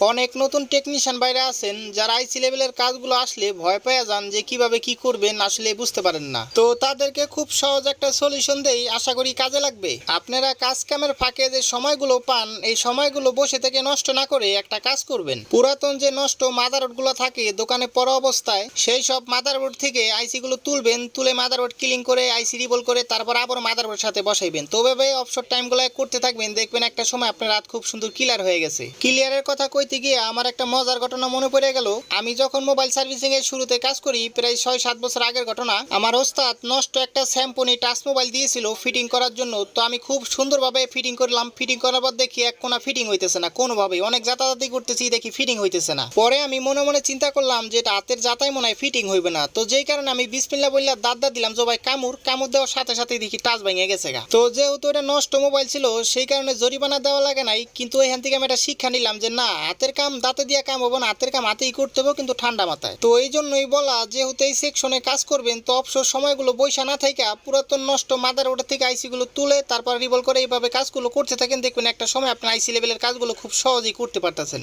অনেক নতুন টেকনিশিয়ান বাইরে আছেন যারা আইসি লেভেলের কাজগুলো আসলে ভয় পেয়ে যান যে কিভাবে কি করবেন আসলে বুঝতে পারেন না। তো তাদেরকে খুব সহজ একটা সলিউশন দেই, আশা করি কাজে লাগবে। আপনারা কাজ কামের ফাঁকে যে সময়গুলো পান এই সময়গুলো বসে থেকে নষ্ট না করে একটা কাজ করবেন। পুরাতন যে নষ্ট মাদারবোর্ড গুলো থাকে দোকানে পড়া অবস্থায় সেই সব মাদারবোর্ড থেকে আইসি গুলো তুলবেন, তুলে মাদারবোর্ড ক্লিন করে আইসি রিবল করে তারপর আবার মাদারবোর্ড সাথে বসাইবেন। তো ভাবে অবসর টাইম গুলো করতে থাকবেন, দেখবেন একটা সময় আপনার রাত খুব সুন্দর ক্লিয়ার হয়ে গেছে। ক্লিয়ারের কথা কইতে গিয়ে আমার একটা মজার ঘটনা মনে পড়ে গেল। আমি যখন মোবাইল সার্ভিসিং এর শুরুতে কাজ করি, প্রায় 6-7 বছর আগের ঘটনা। আমার ওস্তাদ নষ্ট একটা স্যামসং টাচ মোবাইল দিয়েছিল ফিটিং করার জন্য। তো আমি খুব সুন্দরভাবে ফিটিং করলাম। ফিটিং করার পর দেখি এক কোনা ফিটিং হইতেছে না কোনোভাবেই, অনেক যাতায়াতি করতেছি দেখি ফিটিং হইতেছে না। পরে আমি মনে মনে চিন্তা করলাম যে এটা হাতের যাতাই মনে হয় ফিটিং হইবে না। তো যেই কারণে আমি বিসমিল্লাহ বললা দাদা দিলাম যে ভাই কামড় দেওয়ার সাথে সাথে দেখি টাচ ভেঙে গেছে গা। তো যেহেতু এটা নষ্ট মোবাইল ছিল সেই কারণে জরিমানা দেওয়া লাগে নাই, কিন্তু এখান থেকে আমি একটা শিক্ষা নিলাম যে না, হাতের কাম দাঁতে দিয়া কাম হবো না, হাতের কাম হাতেই করতে হবে কিন্তু ঠান্ডা মাথায়। তো এই জন্যই বলা, যেহেতু এই সেকশনে কাজ করবেন তো অবসর সময়গুলো বৈশা না থাইকা পুরাতন নষ্ট মাদারবোর্ড থেকে আইসি গুলো তুলে তারপর রিভল করে এইভাবে কাজগুলো করতে থাকেন, দেখবেন একটা সময় আপনার আইসি লেভেলের কাজগুলো খুব সহজেই করতে পারতেছেন।